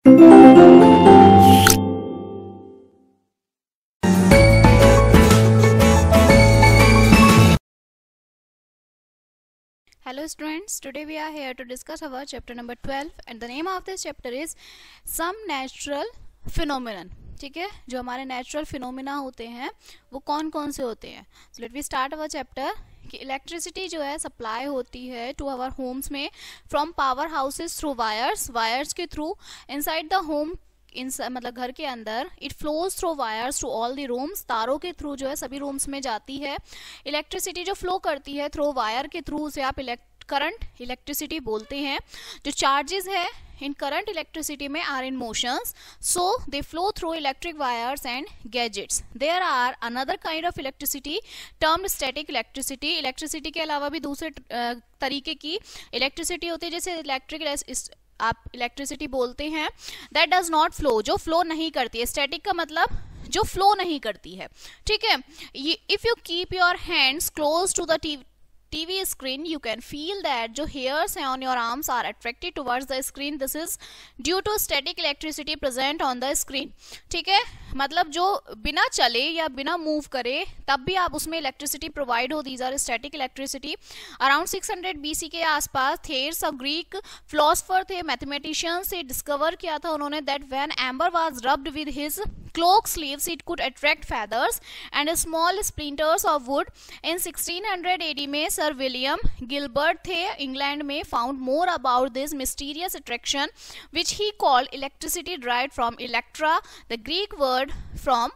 Hello students, today we are here to discuss our chapter number 12 and the name of this chapter is some natural phenomenon. ठीक है, जो हमारे natural phenomena होते हैं वो कौन कौन से होते हैं. So let we start our chapter. कि इलेक्ट्रिसिटी जो है सप्लाई होती है टू आवर होम्स में from power houses through wires के थ्रू इनसाइड द होम मतलब घर के अंदर. It flows through wires to all the rooms, तारों के थ्रू जो है सभी रूम्स में जाती है. इलेक्ट्रिसिटी जो फ्लो करती है थ्रू वायर के थ्रू उसे आप करंट इलेक्ट्रिसिटी बोलते हैं. जो चार्जेस है in current electricity में are in motions, so they flow through electric wires and gadgets. There are another kind of electricity termed static electricity. Electricity के अलावा भी दूसरे तरीके की इलेक्ट्रिसिटी होती है जैसे आप इलेक्ट्रिसिटी बोलते हैं. दैट डज नॉट फ्लो, जो फ्लो नहीं करती है. स्टैटिक का मतलब जो फ्लो नहीं करती है. ठीक है, if you keep your hands close to the TV screen, you can feel that जो hairs on your arms are attracted towards the screen. This is due to static electricity present on the screen. ठीक है, मतलब जो बिना चले या बिना move करे तब भी आप उसमें इलेक्ट्रिसिटी प्रोवाइड हो. These are static electricity. Around 600 BC के आसपास थेयर्स ऑफ ग्रीक फिलोसफर थे, मैथमेटिशियन से डिस्कवर किया था उन्होंने that when amber was rubbed with his cloak sleeves it could attract feathers and small splinters of wood. In 1600 AD में sir William Gilbert थे England में found more about this mysterious attraction which he called electricity derived from Electra, the Greek word from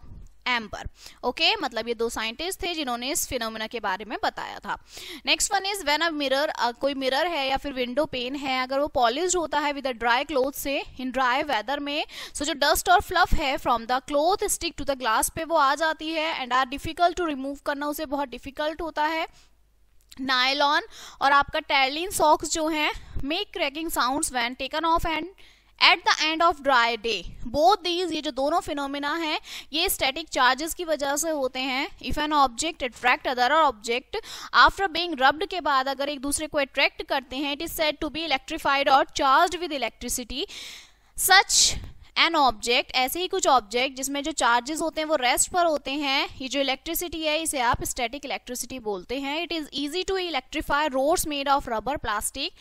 amber. Okay, मतलब ये दो scientist थे जिन्होंने इस phenomena के बारे में बताया था. Next one is when a mirror, कोई मिरर है या फिर विंडो पेन है, अगर वो पॉलिश्ड होता है विद अ ड्राई क्लोथ से इन ड्राई वेदर में, सो जो डस्ट और फ्लफ है from the cloth stick to the glass पे वो आ जाती है and are difficult to remove करना उसे बहुत डिफिकल्ट होता है. नायलॉन और आपका टैरलिन सॉक्स जो हैं make cracking sounds when taken of and at the end of dry day. Both these, ये जो दोनों फिनोमिना हैं ये स्टैटिक चार्जेस की वजह से होते हैं. If an object attract other object after being rubbed के बाद अगर एक दूसरे को अट्रैक्ट करते हैं it is said to be electrified और charged with electricity. Such an object, ऐसे ही कुछ ऑब्जेक्ट जिसमें जो चार्जेस होते हैं वो रेस्ट पर होते हैं, ये जो इलेक्ट्रिसिटी है इसे आप स्टैटिक इलेक्ट्रिसिटी बोलते हैं. It is easy to electrify rods made of rubber, plastic,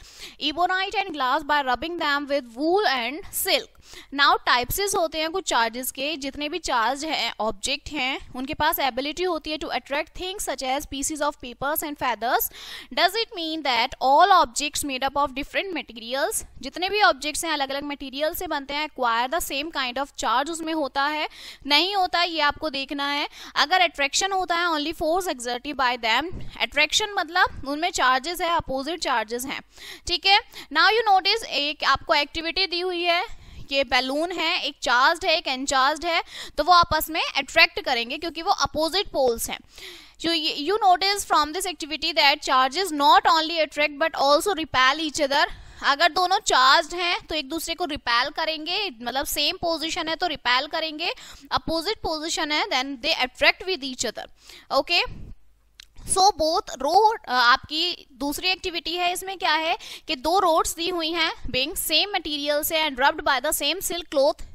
ebonite and glass by rubbing them with wool and silk. Now टाइप्सेस होते हैं कुछ चार्जेस के. जितने भी चार्ज हैं ऑब्जेक्ट हैं उनके पास एबिलिटी होती है to attract things such as pieces of papers and feathers. Does it mean that all objects made up of different materials, जितने भी ऑब्जेक्ट्स हैं अलग अलग मटेरियल से बनते हैं, acquire the same kind of charge उसमें होता है? नहीं होता, ये आपको देखना है. अगर अट्रैक्शन होता है only force exerted by them. Attraction मतलब उनमें चार्जेस है, अपोजिट चार्जेस हैं. ठीक है, नाउ यू नोटिस एक आपको एक्टिविटी दी हुई है. ये बैलून है, एक चार्ज्ड है एक अनचार्ज्ड है, तो वो आपस में अट्रैक्ट करेंगे क्योंकि वो अपोजिट पोल्स हैं. So you notice from this activity that charges not only attract but also repel each other. अगर दोनों चार्ज्ड हैं तो एक दूसरे को रिपेल करेंगे, मतलब सेम पोजीशन है तो रिपेल करेंगे, अपोजिट पोजीशन है then they attract with each other. Okay, so both rod, आपकी दूसरी एक्टिविटी है इसमें क्या है कि दो रोड्स दी हुई हैं बीइंग सेम मटेरियल से and rubbed by the same silk cloth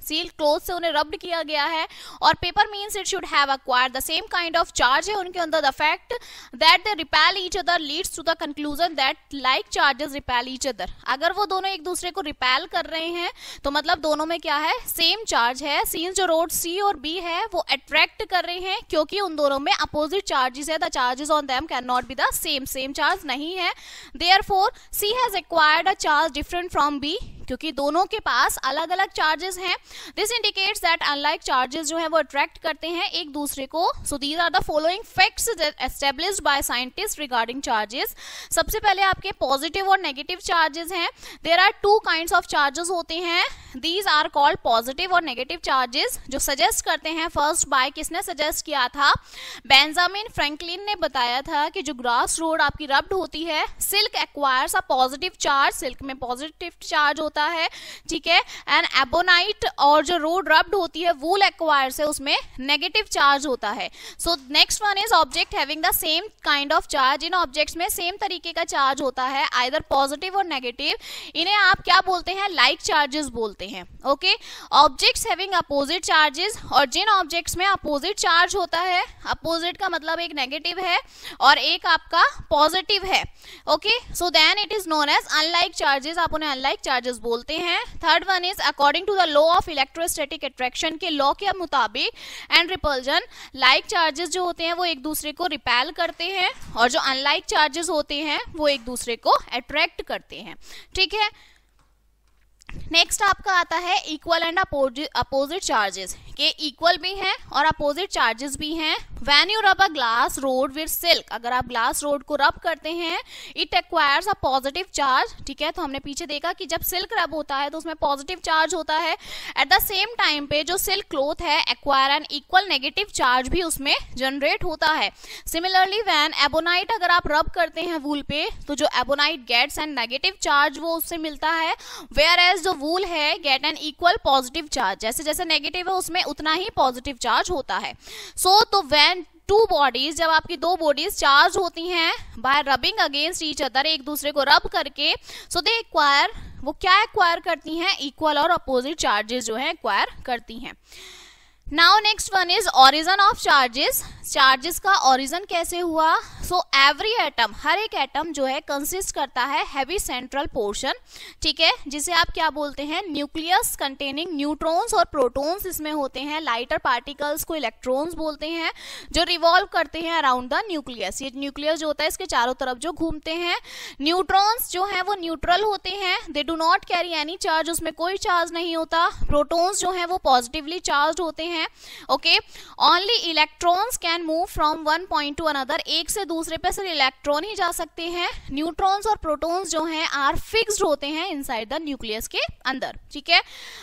से उन्हें रब्ड किया गया है. और paper means it should have acquired the same kind of charge है उनके अंदर. The fact that they repel each other leads to the conclusion that like charges repel each other. अगर वो दोनों एक दूसरे को रिपेल कर रहे हैं तो मतलब दोनों में क्या है, सेम चार्ज है. सीन्स जो रोड सी और बी है वो अट्रैक्ट कर रहे हैं क्योंकि उन दोनों में अपोजिट चार्जेस है. The charges on them can not be the same charge नहीं है. Therefore C has acquired a charge different from B, क्योंकि दोनों के पास अलग अलग चार्जेस हैं. This indicates that unlike charges जो है वो अट्रैक्ट करते हैं एक दूसरे को. So these are the following facts established by scientist regarding charges. सबसे पहले आपके पॉजिटिव और नेगेटिव चार्जेस हैं. There are two kinds of charges होते हैं. दीज आर कॉल्ड पॉजिटिव और नेगेटिव चार्जेस, जो सजेस्ट करते हैं फर्स्ट बाय, किसने सजेस्ट किया था, बेंजामिन फ्रैंकलिन ने बताया था कि जो ग्रास रोड आपकी रब्ड होती है, silk acquires a positive charge, silk में पॉजिटिव चार्ज होता होता है, ठीक है, एंड एबोनाइट और जो रोड रब्ड होती है वूल एक्वायर से उसमें नेगेटिव चार्ज होता है। So next one is object having the same kind of charge. In objects में सेम तरीके का चार्ज होता है, आइदर पॉजिटिव और नेगेटिव। इन्हें आप क्या बोलते हैं, लाइक चार्जेस बोलते हैं। Okay, objects having opposite charges, और जिन ऑब्जेक्ट्स में अपोजिट चार्ज होता है, अपोजिट का मतलब एक नेगेटिव है और एक आपका पॉजिटिव है, okay, so then it is known as unlike charges, आप उन्हें अनलाइक चार्जेस बोलते हैं। Third one is according to the law of electrostatic attraction के लॉ के मुताबिक एंड रिपल्जन, लाइक चार्जेस जो होते हैं वो एक दूसरे को रिपेल करते हैं और जो अनलाइक चार्जेस होते हैं वो एक दूसरे को अट्रैक्ट करते हैं, ठीक है। नेक्स्ट आपका आता है इक्वल एंड अपोजिट चार्जेस, के इक्वल भी हैं और अपोजिट चार्जेस भी हैं। When you rub a glass rod with silk, अगर आप ग्लास रोड को रब करते हैं, it acquires a positive charge, ठीक है। तो हमने पीछे देखा कि जब सिल्क रब होता है तो उसमें पॉजिटिव चार्ज होता है। एट द सेम टाइम पे जो सिल्क क्लॉथ है acquire an equal negative charge भी उसमें जनरेट होता है। सिमिलरली व्हेन एबोनाइट अगर आप रब करते हैं वूल पे, तो जो ebonite gets and negative charge वो उससे मिलता है, वेयर एज जो वूल है get an equal positive charge, जैसे जैसे नेगेटिव है उसमें उतना ही पॉजिटिव चार्ज होता है। सो तो व्हेन टू बॉडीज, जब आपकी दो बॉडीज चार्ज होती हैं bye rubbing against each other, एक दूसरे को रब करके, सो दे एक्वायर, वो क्या एक्वायर करती हैं, इक्वल और अपोजिट चार्जेस जो है एक्वायर करती हैं। Now next one is origin of charges. Charges का ओरिजिन कैसे हुआ? सो एवरी एटम, हर एक एटम जो है कंसिस्ट करता है हैवी सेंट्रल पोर्शन, ठीक है, जिसे आप क्या बोलते हैं, न्यूक्लियस कंटेनिंग न्यूट्रॉन्स और प्रोटॉन्स इसमें होते हैं। लाइटर पार्टिकल्स को इलेक्ट्रॉन्स बोलते हैं, जो रिवॉल्व करते हैं अराउंड द न्यूक्लियस। ये न्यूक्लियस जो होता है इसके चारों तरफ जो घूमते हैं। न्यूट्रॉन्स जो है वो न्यूट्रल होते हैं, they do not carry any charge, उसमें कोई चार्ज नहीं होता। प्रोटॉन्स जो है वो पॉजिटिवली चार्ज होते हैं, okay. Only electrons can move from one point two another, एक से दूसरे पे सिर्फ इलेक्ट्रॉन ही जा सकते हैं। न्यूट्रॉन्स और प्रोटॉन्स जो हैं आर फिक्स्ड होते हैं इनसाइड द न्यूक्लियस के अंदर, ठीक है।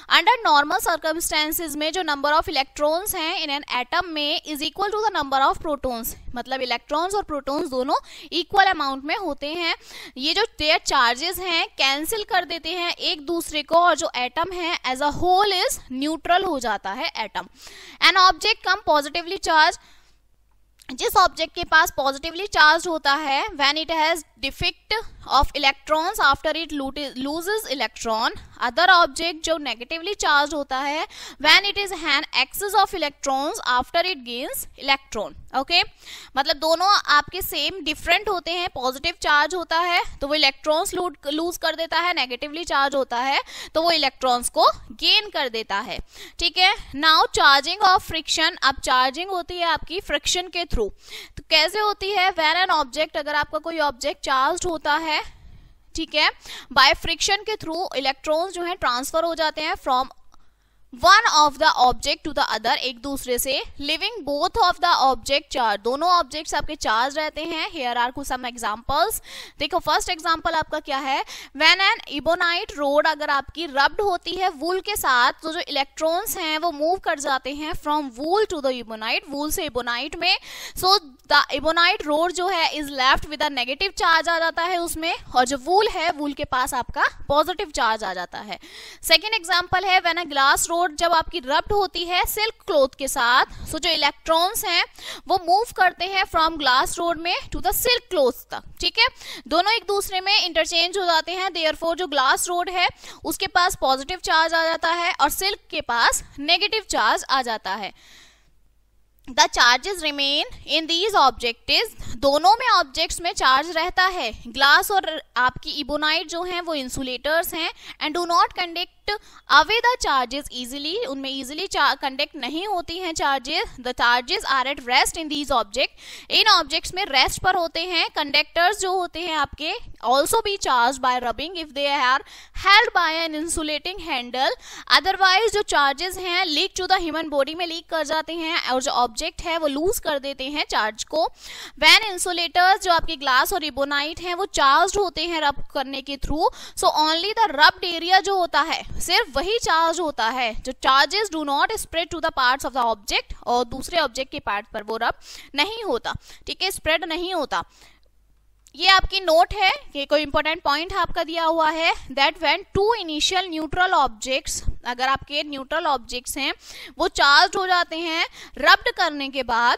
अंडर नॉर्मल सर्कमस्टेंसेस में जो नंबर ऑफ इलेक्ट्रॉन्स हैं इन एन एटम में is equal to the number of protons, मतलब इलेक्ट्रॉन्स और प्रोटॉन्स दोनों इक्वल अमाउंट में होते हैं। ये जो देयर चार्जेस हैं कैंसिल कर देते हैं एक दूसरे को, और जो एटम है as a whole is neutral हो जाता है atom. An object come positively charge, जिस ऑब्जेक्ट के पास पॉजिटिवली चार्ज होता है, when it has defect of electrons after it loses electron. Other object जो नेगेटिवली चार्ज होता है, when it is an excess of electrons after it gains electron, okay. मतलब दोनों आपके सेम डिफरेंट होते हैं, पॉजिटिव चार्ज होता है तो वो इलेक्ट्रॉन्स लूज कर देता है, नेगेटिवली चार्ज होता है तो वो इलेक्ट्रॉन्स को गेन कर देता है, ठीक है। नाउ चार्जिंग ऑफ फ्रिक्शन, अब चार्जिंग होती है आपकी फ्रिक्शन के थ्रू। तो कैसे होती है? व्हेन एन ऑब्जेक्ट, अगर आपका कोई ऑब्जेक्ट चार्ज होता है, ठीक है, बाय फ्रिक्शन के थ्रू इलेक्ट्रॉन्स जो है ट्रांसफर हो जाते हैं from one of the object to the other, एक दूसरे से, leaving both of the object charge, दोनों ऑब्जेक्ट्स आपके चार्ज रहते हैं। हियर आर कुछ सम एग्जांपल्स। देखो फर्स्ट एग्जांपल आपका क्या है, व्हेन एन इबोनाइट रोड अगर आपकी रब्ड होती है वूल के साथ, तो जो इलेक्ट्रॉन्स हैं वो मूव कर जाते हैं from wool to the ebonite, wool से इबोनाइट में। सो द इबोनाइट रोड जो है is left with a negative charge आ जाता है उसमें, और जो वूल है वूल के पास आपका पॉजिटिव चार्ज आ जाता है। सेकेंड एग्जाम्पल है व्हेन अ ग्लास रोड जब आपकी रब्ड होती है सिल्क क्लॉथ के साथ, सो जो इलेक्ट्रॉन्स हैं वो मूव करते हैं फ्रॉम ग्लास रोड में टू द सिल्क क्लॉथ तक, ठीक है। दोनों एक दूसरे में इंटरचेंज हो जाते हैं, देयरफॉर जो ग्लास रोड है उसके पास पॉजिटिव चार्ज आ जाता है और सिल्क के पास नेगेटिव चार्ज आ जाता है। The charges remain in these objects, दोनों में ऑब्जेक्ट्स में चार्ज रहता है। ग्लास और आपकी इबोनाइट जो हैं वो इंसुलेटर्स हैं and do not conduct away the charges easily, उनमें इजीली कंडक्ट नहीं होती हैं charges. The charges are at rest in these object, in objects में रेस्ट पर होते हैं। कंडक्टर्स जो होते हैं आपके also be charge by rubbing if they are held by an insulating handle, otherwise जो चार्जेस हैं leak to the human body में लीक कर जाते हैं और जो ऑब्जेक्ट है वो लूज कर देते हैं चार्ज को। व्हेन इंसुलेटर्स जो आपके ग्लास और इबोनाइट हैं वो चार्ज होते हैं रब करने के through, so only the rubbed area जो होता है सिर्फ वही चार्ज होता है, जो charges do not spread to the parts of the object, और दूसरे ऑब्जेक्ट के पार्ट पर वो रब नहीं होता, ठीक है, स्प्रेड नहीं होता। ये आपकी नोट है, ये कोई इंपॉर्टेंट पॉइंट आपका दिया हुआ है, that when two initial neutral objects, अगर आपके न्यूट्रल ऑब्जेक्ट्स हैं वो चार्ज हो जाते हैं रब्ड करने के बाद,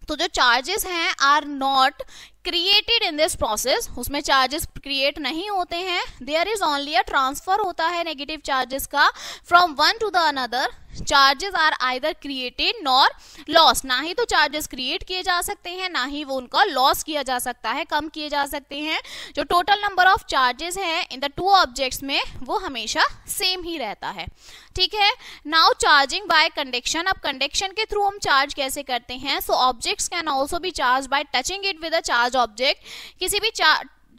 तो जो चार्जेस हैं are not created in this process, उसमें चार्जेस क्रिएट नहीं होते हैं, there is only a transfer होता है नेगेटिव चार्जेस का from one to the another, charges are either created nor loss, ना ही तो चार्जेस क्रिएट किए जा सकते हैं ना ही वो उनका लॉस किया जा सकता है, कम किए जा सकते हैं। जो टोटल नंबर ऑफ चार्जेस हैं इन द टू ऑब्जेक्ट्स में वो हमेशा सेम ही रहता है, ठीक है। नाउ चार्जिंग बाय कंडक्शन, अब कंडक्शन के थ्रू हम चार्ज कैसे करते हैं, so objects can also be charge by touching it with a charge object, किसी भी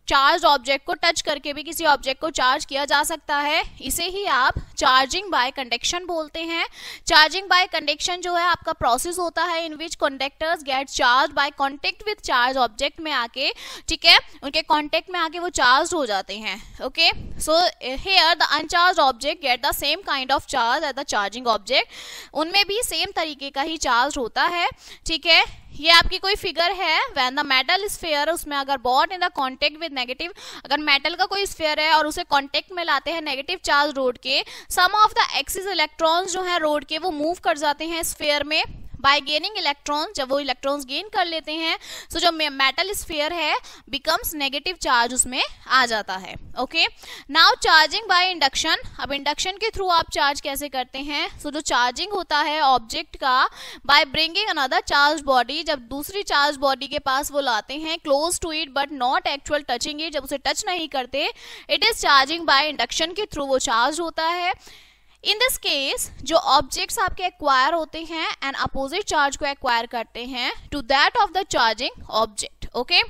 चार्ज ऑब्जेक्ट को टच करके भी किसी ऑब्जेक्ट को चार्ज किया जा सकता है, इसे ही आप चार्जिंग बाय कंडक्शन बोलते हैं। चार्जिंग बाय कंडक्शन जो है आपका प्रोसेस होता है in which conductors get charge by contact with charge object में आके, ठीक है, उनके कांटेक्ट में आके वो चार्ज हो जाते हैं, okay. So here the uncharge object get the same kind of charge as the charging object, उनमें भी सेम तरीके का ही चार्ज होता है, ठीक है। ये आपकी कोई फिगर है, व्हेन द मेटल स्फीयर, उसमें अगर bought in the contact with negative, अगर मेटल का कोई स्फीयर है और उसे कांटेक्ट में लाते हैं नेगेटिव चार्ज रोड के, सम ऑफ द एक्सिस इलेक्ट्रॉन्स जो है रोड के वो मूव कर जाते हैं स्फीयर में बाय गेनिंग इलेक्ट्रॉन्स, जब वो इलेक्ट्रॉन्स गेन कर लेते हैं सो जो मेटल स्फीयर है बिकम्स नेगेटिव चार्ज उसमें आ जाता है, okay. Now charging by induction, अब इंडक्शन के थ्रू आप चार्ज कैसे करते हैं, सो जो चार्जिंग होता है ऑब्जेक्ट का by bringing another charge body, जब दूसरी चार्ज बॉडी के पास वो लाते हैं close to it but not actual touching it, जब उसे टच नहीं करते, it is charging by induction के थ्रू वो चार्ज होता है। इन दिस केस जो ऑब्जेक्ट्स आपके एक्वायर होते हैं एंड अपोजिट चार्ज को एक्वायर करते हैं to that of the charging object, okay.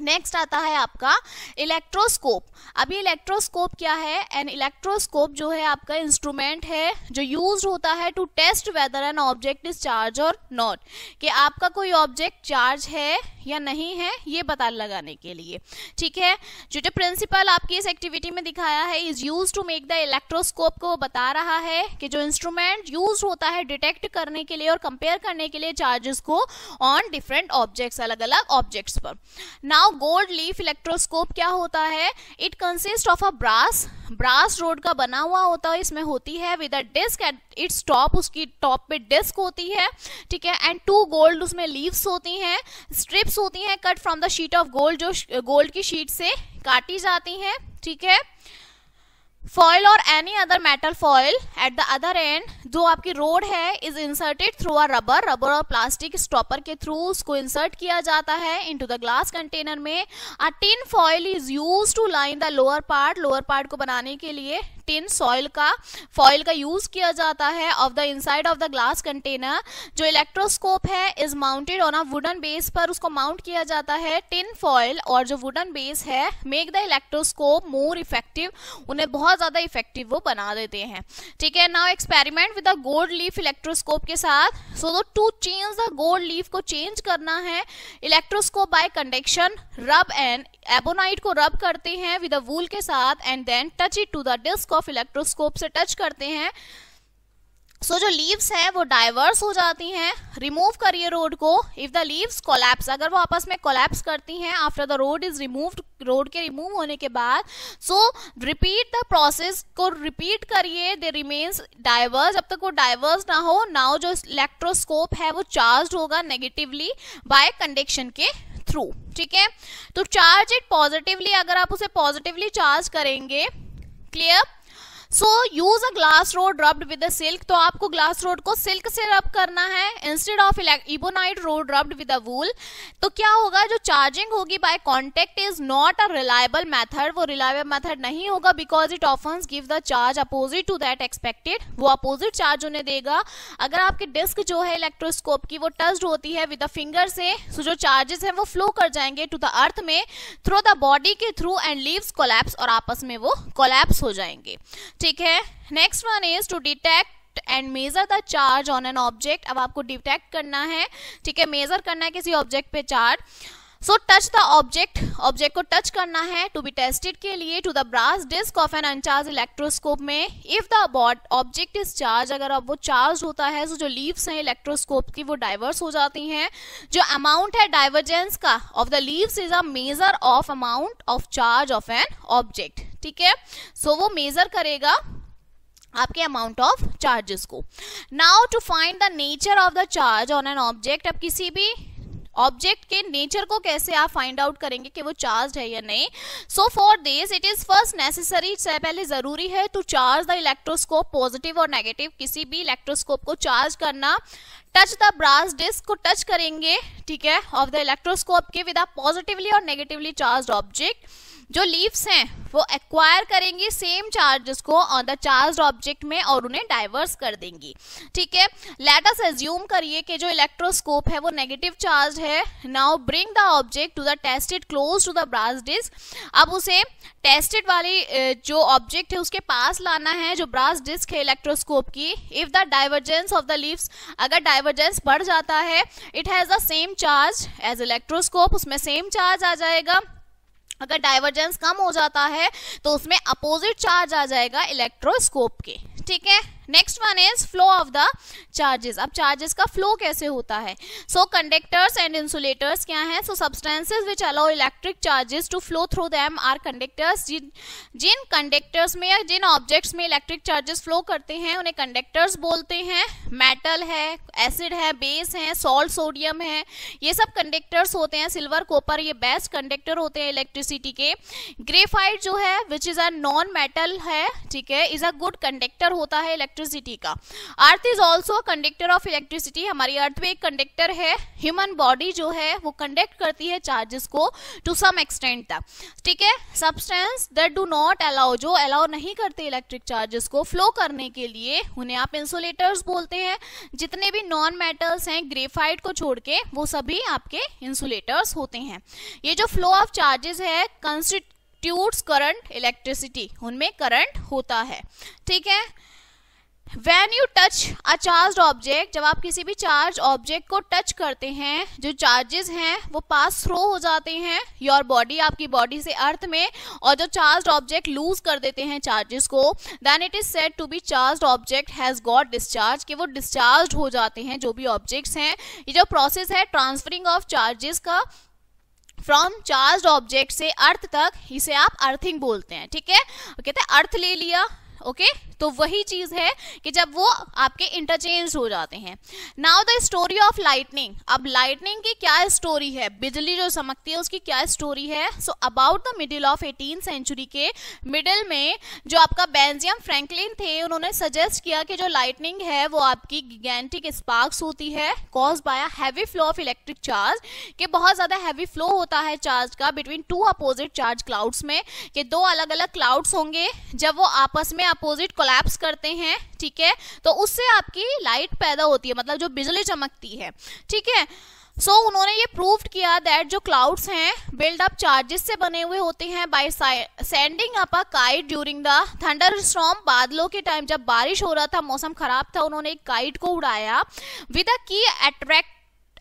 Next आता है आपका इलेक्ट्रोस्कोप। अभी इलेक्ट्रोस्कोप क्या है, एन इलेक्ट्रोस्कोप जो है आपका इंस्ट्रूमेंट है जो यूज होता है to test whether an object is charge और नॉट, कि आपका कोई ऑब्जेक्ट चार्ज है या नहीं है ये पता लगाने के लिए, ठीक है। जो प्रिंसिपल आपकी इस एक्टिविटी में दिखाया है is use to make the electroscope, को बता रहा है कि जो इंस्ट्रूमेंट यूज होता है डिटेक्ट करने के लिए और कंपेयर करने के लिए चार्जेस को ऑन डिफरेंट ऑब्जेक्ट्स, अलग अलग ऑब्जेक्ट्स पर। नाउ गोल्ड लीफ इलेक्ट्रोस्कोप क्या होता है, it consist of a brass rod का बना हुआ होता है, इसमें होती है with a disc at its top, उसकी टॉप पे डिस्क होती है, ठीक है, एंड टू गोल्ड, उसमें लीव्स होती हैं, स्ट्रिप्स होती हैं cut from the sheet of gold, जो गोल्ड की शीट से काटी जाती हैं, ठीक है। फॉइल और any other metal foil at the other end, जो आपकी रोड है is inserted through a rubber और प्लास्टिक स्टॉपर के थ्रू उसको इंसर्ट किया जाता है इनटू द ग्लास कंटेनर में। A tin foil is used to line the lower part को बनाने के लिए टिन फॉइल का यूज किया जाता है of the inside of the glass container. जो इलेक्ट्रोस्कोप है is mounted on a wooden base, पर उसको माउंट किया जाता है टिन फॉइल, और जो वुडन बेस है make the electroscope more effective, उन्हें बहुत ज्यादा इफेक्टिव वो बना देते हैं, ठीक है। Now experiment with the gold leaf electroscope के साथ, so to change the gold leaf को चेंज करना है, electroscope by conduction rub and ebonite को रब करते हैं विद अ वूल के साथ and then touch it to the disc of electroscope से टच करते हैं, सो जो लीव्स हैं वो डाइवर्स हो जाती हैं। रिमूव करिए रोड को, इफ द लीव्स कोलैप्स, अगर वो आपस में कोलैप्स करती हैं after the road is removed, road के रिमूव होने के बाद, सो रिपीट द प्रोसेस को रिपीट करिए, दे रिमेन्स डाइवर्स, जब तक वो डाइवर्स ना हो। नाउ जो इलेक्ट्रोस्कोप है वो चार्ज होगा नेगेटिवली बाय कंडक्शन के थ्रू, ठीक है। तो चार्ज इट पॉजिटिवली, अगर आप उसे पॉजिटिवली चार्ज करेंगे, clear. So use a glass rod rubbed with silk, तो आपको ग्लास रोड को सिल्क से रब करना है instead of ebonite rod rubbed with wool. तो क्या होगा, जो चार्जिंग होगी by contact is not a reliable method, वो रिलायबल मेथड नहीं होगा because it often give the charge opposite to that expected, वो अपोजिट चार्ज उन्हें देगा। अगर आपकी डिस्क जो है इलेक्ट्रोस्कोप की वो टच्ड होती है विद द फिंगर से, सो जो चार्जेस हैं वो फ्लो कर जाएंगे टू द अर्थ में थ्रू द बॉडी के थ्रू एंड लीव्स कोलैप्स, और आपस में वो कोलैप्स हो जाएंगे, ठीक है। Next one is to detect and measure the charge on an object. अब आपको डिटेक्ट करना है, ठीक है, मेजर करना है किसी ऑब्जेक्ट पे charge. So touch the object, object को टच करना है टू बी टेस्टेड के लिए to the brass disc of an uncharge electroscope में। If the object is charge, अगर अब वो चार्ज होता है तो जो लीव्स हैं इलेक्ट्रोस्कोप की वो डाइवर्स हो जाती हैं। जो अमाउंट है डाइवर्जेंस का of the leaves is a measure of amount of charge of an object, ठीक है। सो वो मेजर करेगा आपके अमाउंट ऑफ चार्जेस को। Now to find the nature of the charge on an object, अब किसी भी ऑब्जेक्ट के नेचर को कैसे आप फाइंड आउट करेंगे कि वो चार्ज है या नहीं। So for this it is first necessary, पहले जरूरी है to charge the electroscope positive और नेगेटिव, किसी भी इलेक्ट्रोस्कोप को चार्ज करना। टच द ब्रास डिस्क को टच करेंगे, ठीक है, ऑफ द इलेक्ट्रोस्कोप के विद अ पॉजिटिवली और नेगेटिवली चार्ज ऑब्जेक्ट। जो लीव्स हैं वो एक्वायर करेंगी सेम चार्जेस को ऑन द चार्ज ऑब्जेक्ट में और उन्हें डाइवर्स कर देंगी, ठीक है। लेट अस अज्यूम करिए कि जो इलेक्ट्रोस्कोप है वो नेगेटिव चार्ज है। Now bring the object to the tested close to the brass disc, अब उसे टेस्टेड वाली जो ऑब्जेक्ट है उसके पास लाना है जो ब्रास डिस्क है इलेक्ट्रोस्कोप की। If the divergence of the leaves, अगर डाइवर्जेंस बढ़ जाता है, it has the same charge as electroscope, उसमें सेम चार्ज आ जाएगा। अगर डाइवर्जेंस कम हो जाता है तो उसमें अपोजिट चार्ज आ जाएगा इलेक्ट्रोस्कोप के, ठीक है। Next one is flow of the charges. अब चार्जेस का फ्लो कैसे होता है। सो कंडक्टर्स एंड इंसुलेटर्स क्या है। So substances which allow electric charges to flow through them are conductors. जिन कंडक्टर्स में या जिन ऑब्जेक्ट्स में इलेक्ट्रिक चार्जेस फ्लो करते हैं उन्हें कंडक्टर्स बोलते हैं। मेटल है, एसिड है, बेस है, सॉल्ट, सोडियम है, ये सब कंडक्टर्स होते हैं। सिल्वर, कॉपर ये बेस्ट कंडक्टर होते हैं इलेक्ट्रिसिटी के। ग्रेफाइट जो है which is a non metal है, ठीक है, इज अ गुड कंडक्टर होता है इलेक्ट्रिसिटी का। Earth is also conductor of electricity, हमारी अर्थ में एक कंडक्टर है। ह्यूमन बॉडी जो है वो कंडक्ट करती है चार्जेस को टू सम एक्सटेंट तक, ठीक है। Substance that do not allow, जो अलाउ नहीं करते इलेक्ट्रिक चार्जेस को फ्लो करने के लिए, उन्हें आप इंसुलेटर्स बोलते हैं। जितने भी नॉन मेटल्स हैं ग्रेफाइट को छोड़ के वो सभी आपके इंसुलेटर्स होते हैं। ये जो फ्लो ऑफ चार्जेस है कंस्टिट्यूट्स करंट इलेक्ट्रिसिटी, उनमें करंट होता है, ठीक है। When you touch a charged object, जब आप किसी भी चार्ज ऑब्जेक्ट को टच करते हैं जो चार्जेस हैं वो पास थ्रू हो जाते हैं योर बॉडी, आपकी बॉडी से अर्थ में, और जो चार्ज ऑब्जेक्ट लूज कर देते हैं चार्जेस को, then it is said to be charge object has got discharge, कि वो डिस्चार्ज हो जाते हैं जो भी ऑब्जेक्ट्स हैं। ये जो प्रोसेस है ट्रांसफरिंग ऑफ चार्जेस का फ्रॉम चार्ज ऑब्जेक्ट से अर्थ तक, इसे आप अर्थिंग बोलते हैं, ठीक है। कहते हैं अर्थ ले लिया, ओके तो वही चीज है कि जब वो आपके इंटरचेंज हो जाते हैं। Now the story of lightning. अब लाइटनिंग की क्या स्टोरी है, बिजली जो चमकती है उसकी क्या स्टोरी है। So about the middle of 18th century के मिडिल में जो आपका बेंजामिन फ्रैंकलिन थे, उन्होंने सजेस्ट किया कि जो लाइटनिंग है वो आपकी गिगेंटिक स्पार्क्स होती है cause by a heavy flow of electric charge, कि बहुत ज्यादा हैवी फ्लो होता है चार्ज का between two opposite charge clouds में, कि दो अलग अलग क्लाउड्स होंगे, जब वो आपस में अपोजिट कोलैप्स करते हैं, ठीक है, तो उससे आपकी लाइट पैदा होती है, मतलब जो बिजली चमकती है, ठीक है। सो उन्होंने ये प्रूव किया दैट जो क्लाउड्स हैं बिल्ड अप चार्जेस से बने हुए होते हैं by sending up a kite during the thunder storm. बादलों के टाइम जब बारिश हो रहा था, मौसम खराब था, उन्होंने एक काइट को उड़ाया with a key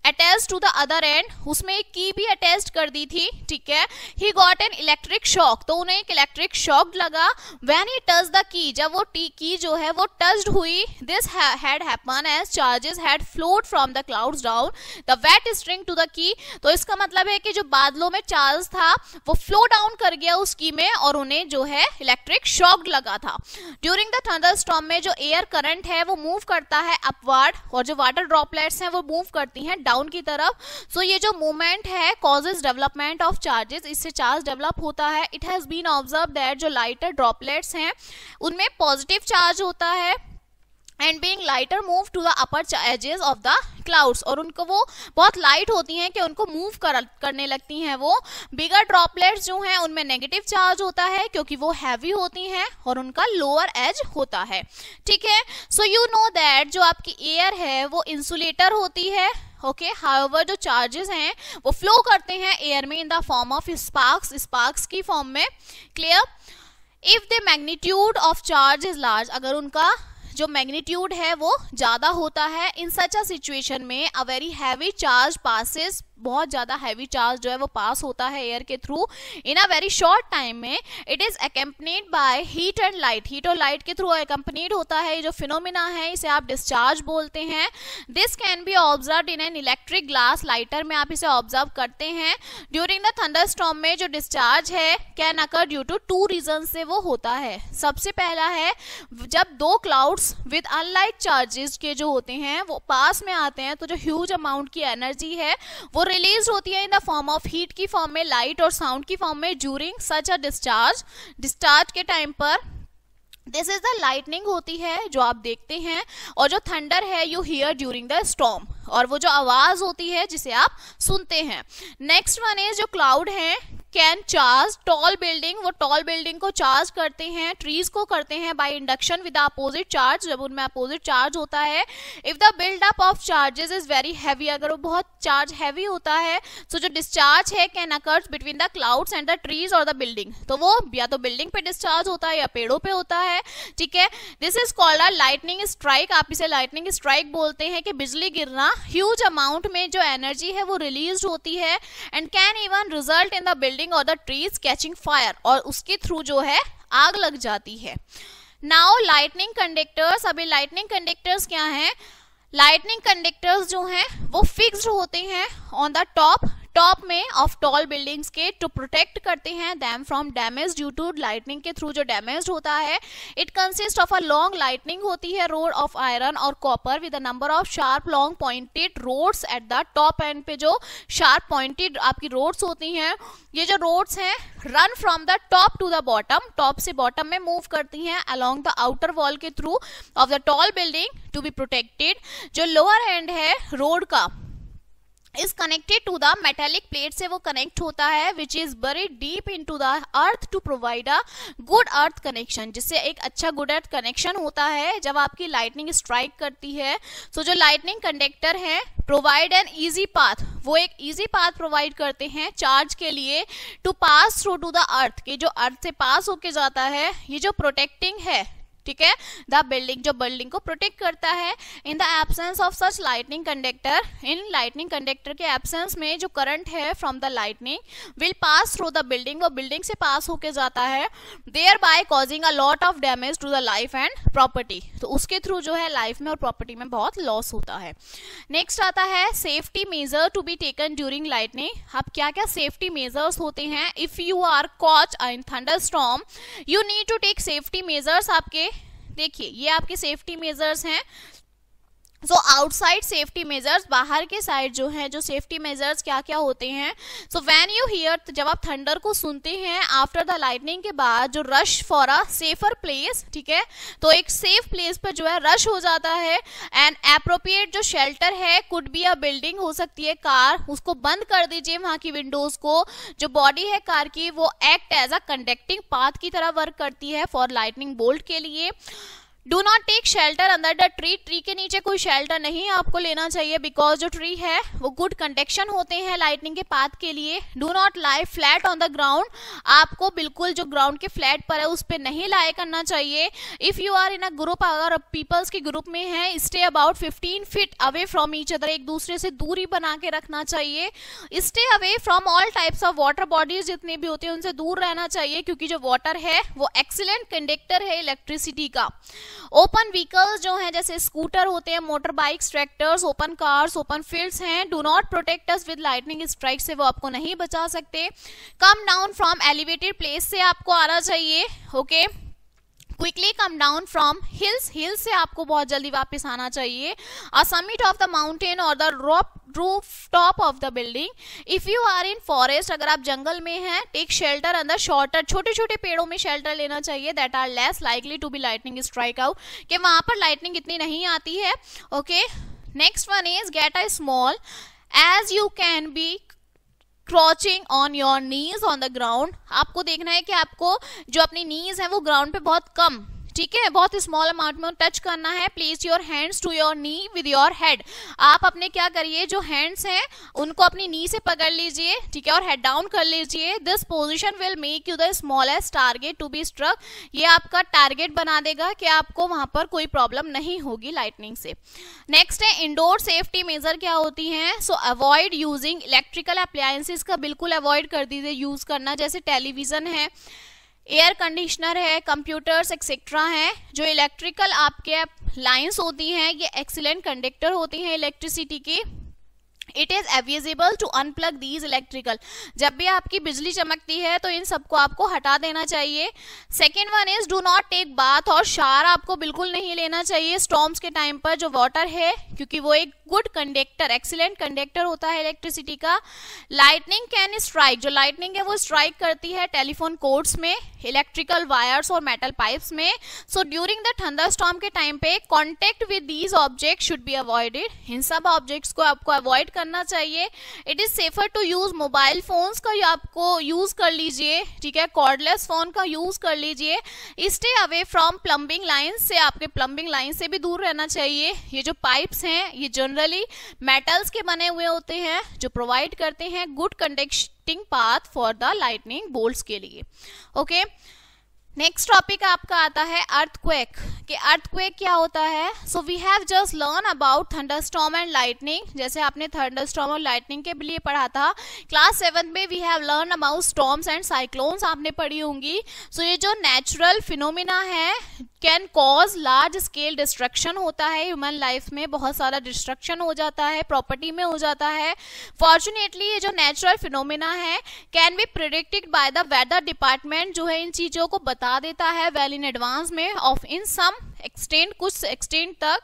attach to the other end, उसमें एक की भी अटैच कर दी थी, ठीक है। He got an electric shock, तो उन्हें एक इलेक्ट्रिक शॉक लगा। When he touch the key, जब वो की जो है वो टच्ड हुई, this had happen as charges had flowed from the clouds down the wet string to the key. तो इसका मतलब है कि जो बादलों में चार्ज था वो फ्लो डाउन कर गया उस की में और उन्हें जो है इलेक्ट्रिक शॉक लगा था। ड्यूरिंग द थंडरस्टॉर्म में जो एयर करंट है वो मूव करता है अपवर्ड, और जो वाटर ड्रॉपलेट्स हैं वो मूव करती हैं डाउन की तरफ। सो ये जो मूवमेंट है कॉजेज डेवलपमेंट ऑफ चार्जेस, इससे चार्ज डेवलप होता है। It has been observe that जो लाइटर ड्रॉपलेट्स हैं उनमें पॉजिटिव चार्ज होता है and being lighter move to the upper edges of the clouds, और उनको वो बहुत लाइट होती हैं कि उनको मूव करने लगती हैं वो। बिगर ड्रॉपलेट्स जो हैं उनमें नेगेटिव चार्ज होता है क्योंकि वो हैवी होती हैं और उनका लोअर एज होता है, ठीक है। सो यू नो दैट जो आपकी एयर है वो इंसुलेटर होती है, ओके। हाउएवर जो चार्जेस हैं वो फ्लो करते हैं एयर में इन द फॉर्म ऑफ स्पार्क्स की फॉर्म में, clear. If the magnitude of charge is large, अगर उनका जो मैग्नीट्यूड है वो ज्यादा होता है, इन सच अ सिचुएशन में a very heavy charge passes बहुत ज्यादा हैवी चार्ज जो है वो पास होता है एयर के through in a very short time में, it is accompanied by heat and light, heat और लाइट के थ्रू अकम्पनीड होता है। ये जो फिनोमिना है इसे आप डिस्चार्ज बोलते हैं। This can be observe in an electric glass lighter में आप इसे ऑब्जर्व करते हैं। ड्यूरिंग द थंडरस्टॉर्म में जो डिस्चार्ज है can occur due to 2 reason से वो होता है। सबसे पहला है जब 2 क्लाउड्स विद अनलाइट चार्जेस के जो होते हैं वो पास में आते हैं तो जो ह्यूज अमाउंट की एनर्जी है वो रिलीज होती है in the form of heat की फॉर्म में, लाइट और साउंड की फॉर्म में ड्यूरिंग सच अ डिस्चार्ज के टाइम पर। दिस इज द लाइटनिंग होती है जो आप देखते हैं, और जो थंडर है you here during the storm, और वो जो आवाज होती है जिसे आप सुनते हैं। नेक्स्ट वन इज जो क्लाउड है कैन चार्ज टॉल बिल्डिंग, वो टॉल बिल्डिंग को चार्ज करते हैं, ट्रीज को करते हैं by induction with opposite charge, जब उनमें अपोजिट चार्ज होता है। If the buildup of charges is very heavy, अगर वो बहुत चार्ज हैवी होता है सो जो डिस्चार्ज है can occurs between the clouds and the trees और द बिल्डिंग, तो वो या तो बिल्डिंग पे डिस्चार्ज होता है या पेड़ों पे होता है, ठीक है। This is called a lightning strike, आप इसे लाइटनिंग स्ट्राइक बोलते हैं कि बिजली गिरना, ह्यूज अमाउंट में जो एनर्जी है वो रिलीज होती है and can even result in the building और द ट्रीज कैचिंग फायर, और उसके थ्रू जो है आग लग जाती है। नाउ लाइटनिंग कंडक्टर्स, अभी लाइटनिंग कंडक्टर्स क्या हैं? लाइटनिंग कंडक्टर्स जो हैं वो फिक्स्ड होते हैं ऑन द टॉप में ऑफ टॉल बिल्डिंग्स के, टू प्रोटेक्ट करते हैं them from damage due to lightning के थ्रू जो डैमेज होता है। It consist of a long lightning होती है रोड ऑफ आयरन और copper with a number of sharp long pointed rods at the top end पे, जो शार्प पॉइंटेड आपकी रोड्स होती हैं, ये जो रोड्स हैं run from the top to the bottom, top से बॉटम में मूव करती हैं अलोंग द आउटर वॉल के through of the tall building to be protected. जो लोअर एंड है रोड का is connected to the metallic plate से वो कनेक्ट होता है which is buried deep into the earth to provide a good earth connection, जिससे एक अच्छा good earth connection होता है जब आपकी लाइटनिंग स्ट्राइक करती है। सो जो लाइटनिंग कंडक्टर है प्रोवाइड एन इजी पाथ, वो एक इजी पाथ प्रोवाइड करते हैं चार्ज के लिए to pass through to the earth, के जो अर्थ से पास होके जाता है, ये जो प्रोटेक्टिंग है, ठीक है, द बिल्डिंग, जो बिल्डिंग को प्रोटेक्ट करता है। In the absence of such lightning conductor, in lightning conductor के एब्सेंस में जो करंट है from the lightning will pass through the building, वो बिल्डिंग से पास होके जाता है, thereby causing a lot of damage to the life and property, तो उसके थ्रू जो है लाइफ में और प्रॉपर्टी में बहुत लॉस होता है। नेक्स्ट आता है safety measure to be taken during lightning. अब क्या क्या सेफ्टी मेजर्स होते हैं? If you are caught in thunderstorm you need to take safety measures. आपके देखिए ये आपके सेफ्टी मेजर्स हैं। सो आउटसाइड सेफ्टी मेजर्स, बाहर के साइड जो है जो सेफ्टी मेजर्स क्या क्या होते हैं? सो व्हेन यू हियर, जब आप थंडर को सुनते हैं आफ्टर द लाइटनिंग के बाद, जो rush for a safer place, ठीक है, तो एक सेफ प्लेस पर जो है रश हो जाता है। एंड एप्रोप्रिएट जो शेल्टर है, कुड बी अ बिल्डिंग, हो सकती है कार, उसको बंद कर दीजिए वहां की विंडोज को। जो बॉडी है कार की वो act as a conducting path की तरह वर्क करती है फॉर लाइटनिंग बोल्ट के लिए। Do not take shelter under the tree, tree के नीचे कोई शेल्टर नहीं आपको लेना चाहिए, बिकॉज जो ट्री है वो गुड कंडक्शन होते हैं लाइटनिंग के पाथ के लिए। Do not lie flat on the ground, आपको बिल्कुल जो ग्राउंड के फ्लैट पर है उस पर नहीं लाई करना चाहिए। If you are in a group, अगर पीपल्स के ग्रुप में है, stay about 15 feet away from each other, एक दूसरे से दूरी बना के रखना चाहिए। Stay away from all types of water bodies, जितने भी होते हैं उनसे दूर रहना चाहिए, क्योंकि जो वाटर है वो एक्सीलेंट कंडक्टर है इलेक्ट्रिसिटी का। ओपन व्हीकल्स जो हैं जैसे स्कूटर होते हैं, motor bikes, tractors, open cars, open fields हैं, do not protect us with lightning strike, से वो आपको नहीं बचा सकते। Come down from elevated place से आपको आना चाहिए, okay. Quickly come down from hills, hills से आपको बहुत जल्दी वापस आना चाहिए। A summit of the mountain और the roof top of the building. If you are in forest, अगर आप जंगल में हैं, टेक शेल्टर अंदर शॉर्टर, छोटे छोटे पेड़ों में शेल्टर लेना चाहिए, that are less likely to be lightning strike out, कि वहां पर लाइटनिंग इतनी नहीं आती है, okay. Next one is get a small, as you can be crouching on your knees on the ground. आपको देखना है कि आपको जो अपनी नीज है वो ग्राउंड पे बहुत कम, ठीक है, बहुत स्मॉल अमाउंट में टच करना है। Place your hands to your knee with your head, आप अपने क्या करिए, जो हैंड्स हैं उनको अपनी नी से पकड़ लीजिए, ठीक है, और हेड डाउन कर लीजिए। This position will make you the smallest target to be struck, ये आपका टारगेट बना देगा कि आपको वहां पर कोई प्रॉब्लम नहीं होगी लाइटनिंग से। नेक्स्ट है इंडोर सेफ्टी मेजर क्या होती हैं। सो अवॉइड यूजिंग इलेक्ट्रिकल अप्लायंसेस का बिल्कुल अवॉइड कर दीजिए यूज करना, जैसे टेलीविजन है, एयर कंडीशनर है, कंप्यूटर्स एक्सेट्रा हैं। जो इलेक्ट्रिकल आपके लाइंस होती हैं ये एक्सीलेंट कंडक्टर होती हैं इलेक्ट्रिसिटी की। It is advisable to unplug these electrical, जब भी आपकी बिजली चमकती है तो इन सबको आपको हटा देना चाहिए। Second one is do not take bath और शावर आपको बिल्कुल नहीं लेना चाहिए स्टॉर्म्स के टाइम पर जो वाटर है, क्योंकि वो एक गुड कंडक्टर, एक्सीलेंट कंडक्टर होता है इलेक्ट्रिसिटी का। लाइटनिंग कैन स्ट्राइक, जो लाइटनिंग है वो स्ट्राइक करती है टेलीफोन कोर्ड्स में, इलेक्ट्रिकल वायर्स और मेटल पाइप्स में। सो ड्यूरिंग द थंडरस्टॉर्म के टाइम पे contact with these object should be avoided, इन सब ऑब्जेक्ट्स को आपको अवॉइड करना चाहिए। It is safer to use mobile phones का आपको यूज कर लीजिए, ठीक है, कॉर्डलेस फोन का यूज कर लीजिए। Stay away from plumbing line से, आपके प्लम्बिंग लाइन से भी दूर रहना चाहिए। ये जो पाइप्स हैं ये जनरली मेटल्स के बने हुए होते हैं जो प्रोवाइड करते हैं good conducting path for the lightning bolts के लिए। ओके, नेक्स्ट टॉपिक आपका आता है अर्थक्वेक, कि अर्थक्वेक क्या होता है। So we have just learn about thunderstorm and lightning, जैसे आपने थंडरस्टॉर्म और लाइटनिंग के लिए पढ़ा था क्लास 7 में। We have learn about storms and cyclones आपने पढ़ी होंगी। सो ये जो नेचुरल फिनोमिना है can cause large scale destruction होता है ह्यूमन लाइफ में, बहुत सारा डिस्ट्रक्शन हो जाता है, प्रॉपर्टी में हो जाता है। फॉर्चुनेटली ये जो नेचुरल फिनोमिना है can be predicted by the weather department, जो है इन चीजों को बता देता है वेल इन एडवांस में ऑफ इन सम एक्सटेंट, कुछ एक्सटेंट तक।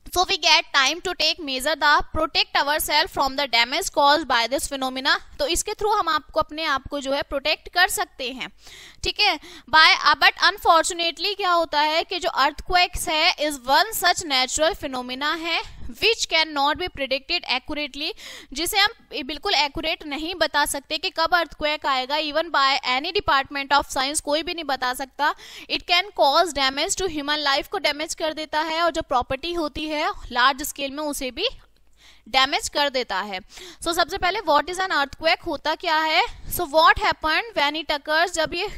So we get time to take measure the protect ourselves from the damage caused by this phenomena, तो इसके थ्रू हम आपको अपने आप को जो है प्रोटेक्ट कर सकते हैं, ठीक है। बट अनफॉर्चुनेटली क्या होता है कि जो अर्थक्वेक्स है is one such natural phenomena है which can not be predicted accurately, जिसे हम बिल्कुल एक्यूरेट नहीं बता सकते कि कब अर्थक्वेक आएगा। Even by any department of science कोई भी नहीं बता सकता। It can cause damage to human life को डैमेज कर देता है, और जो प्रॉपर्टी होती है लार्ज स्केल में उसे भी डैमेज कर देता है। सो सबसे पहले व्हाट इज एन अर्थक्वेक, होता क्या है। So what happened when it occurs, जब ये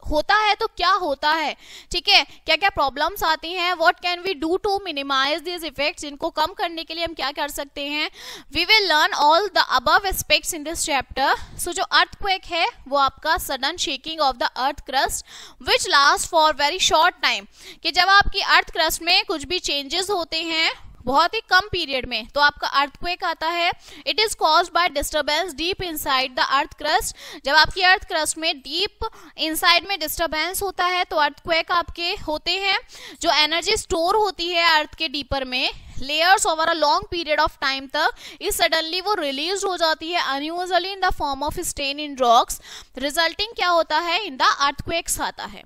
होता है तो क्या होता है, ठीक है, क्या क्या प्रॉब्लम्स आती हैं। What can we do to minimise this effects, इनको कम करने के लिए हम क्या कर सकते हैं। We will learn all the above aspects in this chapter. So जो अर्थक्वेक है वो आपका sudden shaking of the earth crust which last for very short time, कि जब आपकी अर्थ क्रस्ट में कुछ भी चेंजेस होते हैं बहुत ही कम पीरियड में तो आपका अर्थक्वेक आता है। It is caused by disturbance deep inside the earth crust, जब आपकी अर्थ क्रस्ट में डीप इनसाइड में डिस्टर्बेंस होता है तो अर्थक्वेक आपके होते हैं। जो एनर्जी स्टोर होती है अर्थ के डीपर में layers over a long period of time तक, इस सडनली वो रिलीज हो जाती है unusually in the form of strain in rocks, resulting क्या होता है इन द अर्थक्वेक्स आता है।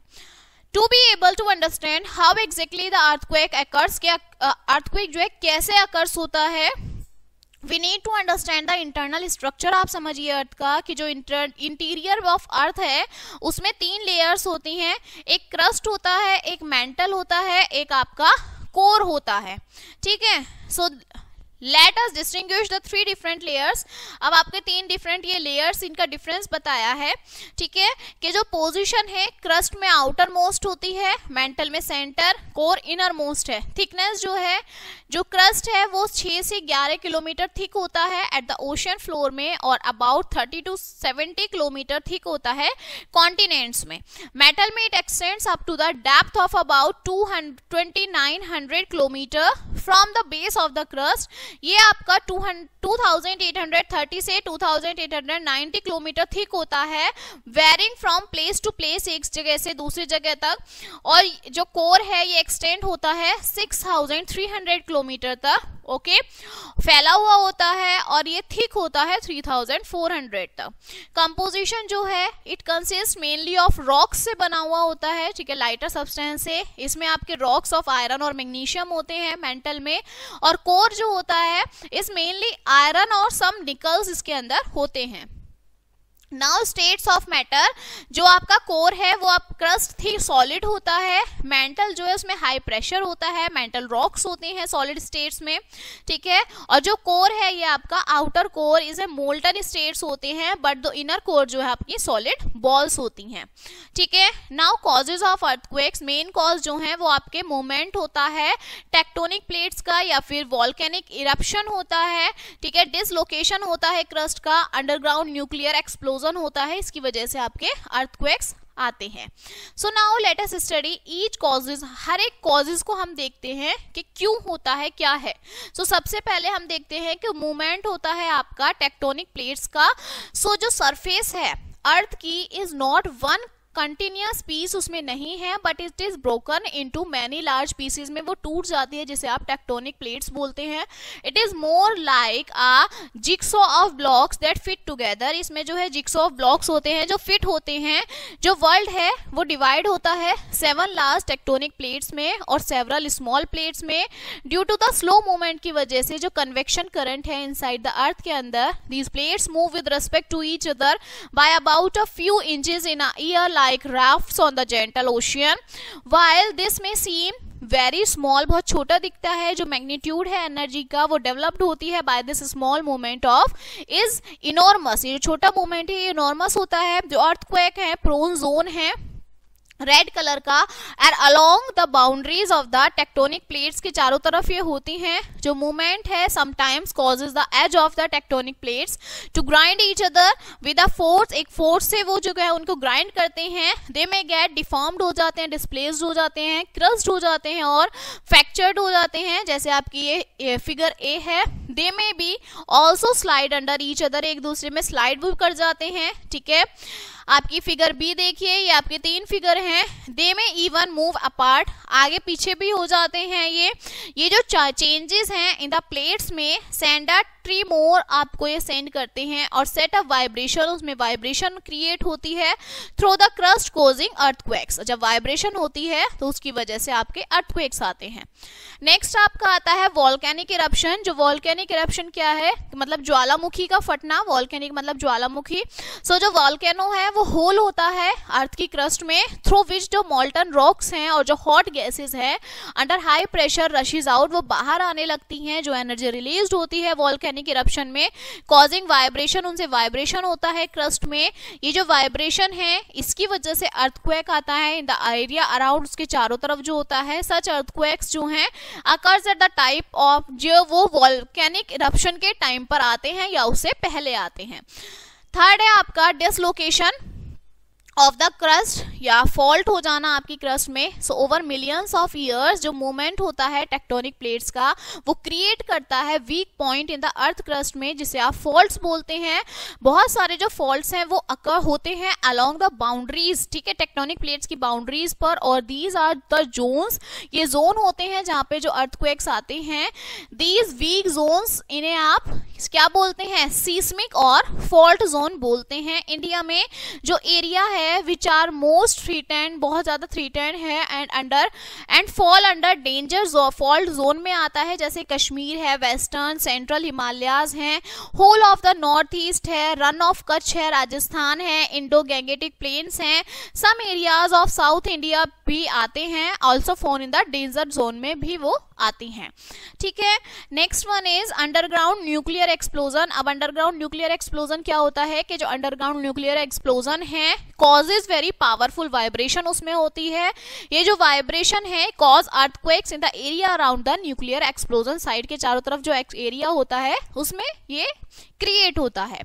To be able to understand how exactly the earthquake occurs, क्या earthquake जो है कैसे occurs होता है, we need to understand the internal structure। आप समझिए अर्थ का कि जो इंटीरियर ऑफ अर्थ है उसमें 3 लेयर्स होती हैं, एक क्रस्ट होता है, एक मेंटल होता है, एक आपका कोर होता है, ठीक है। So let us distinguish the 3 different layers. अब आपके 3 डिफरेंट ये लेयर्स, इनका डिफरेंस बताया है, ठीक है, कि जो पोजीशन है क्रस्ट में आउटर मोस्ट होती है, मेंटल में सेंटर, कोर इनर मोस्ट है। थिकनेस जो है, जो क्रस्ट है वो 6 से 11 किलोमीटर थिक होता है एट द ओशन फ्लोर में, और अबाउट 30 to 70 किलोमीटर थिक होता है कॉन्टिनेंट्स में। मेटल में it extends up to the depth of about 2900 kilometre from the base of the crust. ये आपका 2830 से 2890 किलोमीटर थिक होता है, varying from place to place, एक जगह से दूसरी जगह तक। और जो कोर है ये एक्सटेंड होता है 6300 किलोमीटर तक, ओके, फैला हुआ होता है, और ये थिक होता है 3400 तक। कंपोजिशन जो है it consist mainly of rocks से बना हुआ होता है, ठीक है, लाइटर सब्सटेंस से। इसमें आपके रॉक्स ऑफ आयरन और मैग्नीशियम होते हैं मेंटल में, और कोर जो होता है इस मेनली आयरन और सम निकल्स इसके अंदर होते हैं। नाउ स्टेट्स ऑफ मैटर, जो आपका कोर है वो आप क्रस्ट थी सॉलिड होता है, मेंटल जो है उसमें हाई प्रेशर होता है, मेंटल रॉक्स होते हैं सॉलिड स्टेट्स में, ठीक है। और जो कोर है ये आपका आउटर कोर इसे मोल्टन स्टेट्स होते हैं, बट द इनर कोर जो है आपकी सॉलिड बॉल्स होती हैं, ठीक है। Now causes of earthquakes, main cause जो है वो आपके मूवमेंट होता है टेक्टोनिक प्लेट्स का या फिर वॉल्केनिक इरप्शन होता है, ठीक है। डिसलोकेशन होता है क्रस्ट का, अंडरग्राउंड न्यूक्लियर एक्सप्लोजन होता है, इसकी वजह से आपके अर्थक्वेक्स आते हैं। So now let us study each causes, हर एक कॉजेज को हम देखते हैं कि क्यों होता है, क्या है। सो सबसे पहले हम देखते हैं कि मूवमेंट होता है आपका टेक्टोनिक प्लेट्स का। सो जो सरफेस है अर्थ की is not one continuous piece उसमें नहीं है, but it is broken into many large pieces में वो टूट जाती है, जिसे आप टेक्टोनिक प्लेट्स बोलते हैं। It is more like a jigsaw of blocks that fit together, इसमें जो है जिक्सॉ ऑफ ब्लॉक्स होते हैं जो फिट होते हैं। जो वर्ल्ड है वो डिवाइड होता है 7 लार्ज टेक्टोनिक प्लेट्स में और सेवरल स्मॉल प्लेट्स में। Due to the slow movement की वजह से जो कन्वेक्शन करंट है इनसाइड द अर्थ के अंदर, these plates move with respect to each other by about a few inches in a year like rafts on the gentle ocean. While this may seem very small, बहुत छोटा दिखता है, जो magnitude है energy का वो डेवलप्ड होती है by this small movement of is enormous. ये जो छोटा मूवमेंट है ये इनॉर्मस होता है। जो अर्थक्वेक है प्रोन जोन है रेड कलर का, and along the boundaries of the tectonic plates के चारों तरफ ये होती हैं। जो मूवमेंट है sometimes causes the edge of the tectonic plates to grind each other with a force, एक फोर्स से वो जो है उनको ग्राइंड करते हैं। दे में गेट डिफॉर्म्ड हो जाते हैं, डिस्प्लेस्ड हो जाते हैं, क्रस्ड हो जाते हैं और फ्रैक्चर्ड हो जाते हैं, जैसे आपकी ये फिगर ए है। They may be also slide under each other, एक दूसरे में स्लाइड भी कर जाते हैं, ठीक है। आपकी फिगर बी देखिए, ये आपके 3 फिगर हैं। दे में इवन मूव अपार्ट, आगे पीछे भी हो जाते हैं। ये जो चेंजेस हैं इन द प्लेट्स में सेंड अ ट्रीमोर, आपको ये सेंड करते हैं और सेट अप वाइब्रेशन, उसमें वाइब्रेशन क्रिएट होती है through the crust causing earthquakes. जब वाइब्रेशन होती है तो उसकी वजह से आपके अर्थक्वेक्स आते हैं। नेक्स्ट आपका आता है वॉल्केनिक इरप्शन। जो वॉल्केनिक इरप्शन क्या है, मतलब ज्वालामुखी का फटना, वॉल्केनिक मतलब ज्वालामुखी। सो जो वॉल्केनो है वो होल होता है अर्थ की क्रस्ट में, थ्रू विच जो मॉल्टन रॉक्स हैं और जो हॉट गैसेस है अंडर हाई प्रेशर रशीज आउट, वो बाहर आने लगती हैं। जो एनर्जी रिलीज होती है वॉल्केनिक इरप्शन में कॉजिंग वाइब्रेशन, उनसे वाइब्रेशन होता है क्रस्ट में। ये जो वाइब्रेशन है इसकी वजह से अर्थक्वेक आता है इन द एरिया अराउंड, उसके चारों तरफ जो होता है। सच अर्थक्वेक्स जो हैं occurs at the type of, जो वो वॉल्केनिक इरप्शन के टाइम पर आते हैं या उससे पहले आते हैं। थर्ड है आपका डिसलोकेशन ऑफ द क्रस्ट या फॉल्ट हो जाना आपकी क्रस्ट में। So over millions of years जो मूवमेंट होता है टेक्टोनिक प्लेट्स का वो क्रिएट करता है weak point in the earth crust में, जिसे आप फॉल्ट्स बोलते हैं। बहुत सारे जो फॉल्ट्स हैं वो अकर होते हैं अलोंग द बाउंड्रीज, ठीक है, टेक्टोनिक प्लेट्स की बाउंड्रीज पर, और दीज आर द जोन्स, ये जोन होते हैं जहां पे जो अर्थक्वेक्स आते हैं। दीज वीक जोन्स, इन्हें आप क्या बोलते हैं, सीस्मिक और फॉल्ट जोन बोलते हैं। इंडिया में जो एरिया है विच आर मोस्ट थ्रीटेंड, बहुत ज्यादा थ्रीटेंड है and fall under danger fault zone में आता है, जैसे कश्मीर है, वेस्टर्न सेंट्रल हिमालयाज हैं, whole of the north east है, रन ऑफ कच्छ है, राजस्थान है, इंडो गैंगेटिक प्लेन्स हैं, some areas of south India भी आते हैं, also found in the danger zone में भी वो आती हैं, ठीक है। Next one is underground nuclear explosion. अब अंडरग्राउंड न्यूक्लियर एक्सप्लोजन क्या होता है कि जो अंडरग्राउंड न्यूक्लियर एक्सप्लोजन है कॉजेज वेरी पावरफुल वाइब्रेशन उसमें होती है। ये जो वाइब्रेशन है cause earthquakes in the area around the nuclear explosion site के चारों तरफ जो एरिया होता है उसमें ये क्रिएट होता है।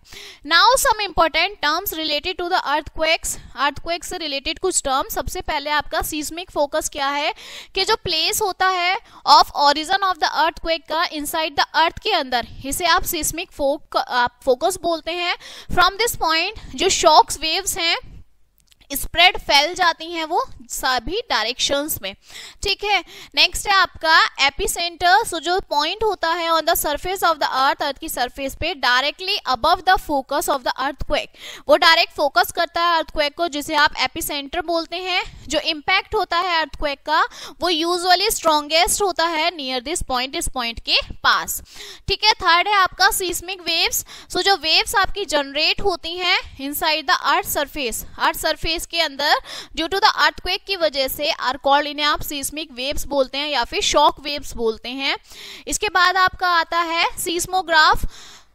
Now some important terms related to the earthquakes, earthquakes से रिलेटेड कुछ टर्म्स। सबसे पहले आपका सीस्मिक फोकस क्या है कि जो प्लेस होता है of origin of the earthquake का इनसाइड द अर्थ के अंदर, इसे आप सीस्मिक फोकस बोलते हैं। फ्रॉम दिस पॉइंट जो शॉक्स वेव्स हैं स्प्रेड फैल जाती हैं वो सभी डायरेक्शंस में, ठीक है। नेक्स्ट है आपका एपिसेंटर। सो जो पॉइंट होता है on the surface of the earth, earth की सरफेस पे directly above the focus of the earthquake, वो डायरेक्ट फोकस करता है अर्थक्वेक को, जिसे आप एपिसेंटर बोलते हैं। जो इम्पैक्ट होता है अर्थक्वेक का वो यूजुअली स्ट्रॉन्गेस्ट होता है नियर दिस पॉइंट, इस पॉइंट के पास, ठीक है। थर्ड है आपका सीस्मिक वेव्स। सो जो वेव्स आपकी जनरेट होती हैं inside the earth surface, earth surface के अंदर ड्यू टू द अर्थक्वेक की वजह से आर कॉल्ड, इन्हें आप सीस्मिक वेव्स बोलते हैं या फिर शॉक वेव्स बोलते हैं। इसके बाद आपका आता है सीस्मोग्राफ।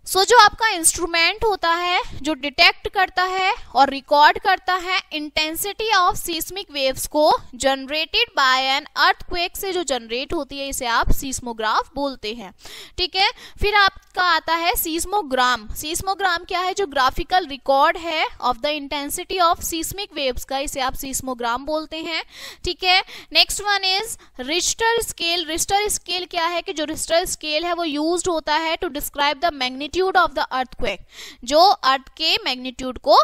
सो जो आपका इंस्ट्रूमेंट होता है जो डिटेक्ट करता है और रिकॉर्ड करता है इंटेंसिटी ऑफ सीस्मिक वेव्स को जनरेटेड बाय एन अर्थक्वेक से जो जनरेट होती है, इसे आप सीस्मोग्राफ बोलते हैं, ठीक है। फिर आपका आता है सीस्मोग्राम। सीस्मोग्राम क्या है? जो ग्राफिकल रिकॉर्ड है of the intensity of seismic waves का, इसे आप सीस्मोग्राम बोलते हैं, ठीक है। Next one is Richter scale. Richter scale क्या है कि जो रिश्टर स्केल है वो यूज्ड होता है to describe the magnitude of the earthquake, जो अर्थ के मैग्नीट्यूड को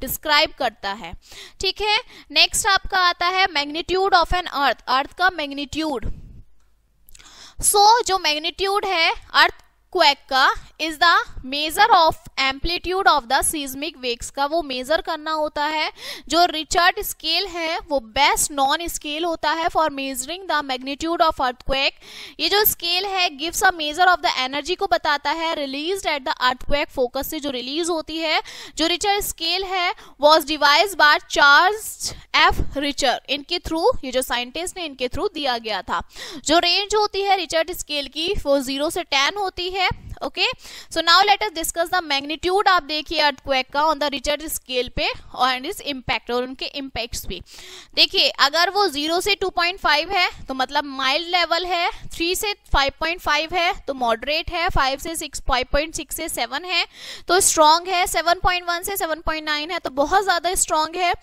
डिस्क्राइब करता है, ठीक है। नेक्स्ट आपका आता है मैग्नीट्यूड ऑफ एन अर्थ, अर्थ का मैग्नीट्यूड। सो जो मैग्नीट्यूड है अर्थक्वेक का is the measure of amplitude of the seismic waves का, वो मेजर करना होता है। जो रिचर्ड स्केल है वो बेस्ट नॉन स्केल होता है for measuring the magnitude of earthquake. ये जो स्केल है gives a measure of the energy को बताता है released at the earthquake focus से जो रिलीज होती है। जो रिचर्ड स्केल है was devised by Charles F Richter, इनके थ्रू, ये जो साइंटिस्ट ने इनके थ्रू दिया गया था। जो रेंज होती है रिचर्ड स्केल की वो 0 से 10 होती है, okay. So now let us discuss the magnitude. आप देखिए अर्थक्वेक का ऑन द रिचर्ड स्केल पे और इस इम्पैक्ट और उनके इम्पैक्ट्स भी देखिए। अगर वो 0 से 2.5 है तो मतलब माइल्ड लेवल है, 3 से 5.5 है तो मॉडरेट है, 5 से 6, 5.6 से 7 है तो स्ट्रॉन्ग है, 7.1 से 7.9 है तो बहुत ज्यादा स्ट्रॉन्ग है,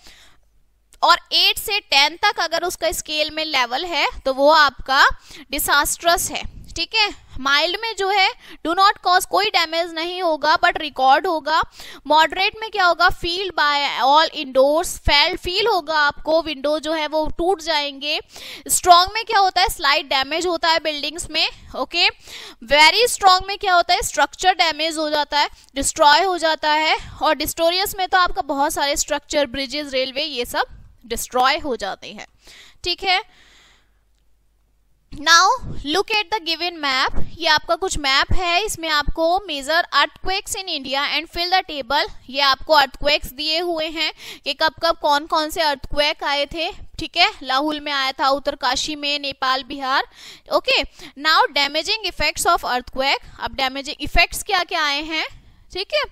और 8 से 10 तक अगर उसका स्केल में लेवल है तो वो आपका डिसास्ट्रस है, ठीक है। माइल्ड में जो है डू नॉट कॉज, कोई डैमेज नहीं होगा बट रिकॉर्ड होगा। मॉडरेट में क्या होगा? Felt by all indoors, feel होगा आपको, विंडो जो है वो टूट जाएंगे। स्ट्रॉन्ग में क्या होता है? स्लाइट डैमेज होता है बिल्डिंग्स में, ओके। वेरी स्ट्रॉन्ग में क्या होता है? स्ट्रक्चर डैमेज हो जाता है, डिस्ट्रॉय हो जाता है। और डिस्टोरियस में तो आपका बहुत सारे स्ट्रक्चर, ब्रिजेस, रेलवे, ये सब डिस्ट्रॉय हो जाते हैं, ठीक है। Now look at the given map. ये आपका कुछ मैप है, इसमें आपको major earthquakes in India and fill the table. ये आपको अर्थक्वेक्स दिए हुए हैं कि कब कब कौन कौन से अर्थक्वेक आए थे, ठीक है। लाहौल में आया था, उत्तरकाशी में, Nepal, Bihar, okay. Now damaging effects of earthquake. अब डैमेजिंग इफेक्ट्स क्या क्या आए हैं, ठीक है,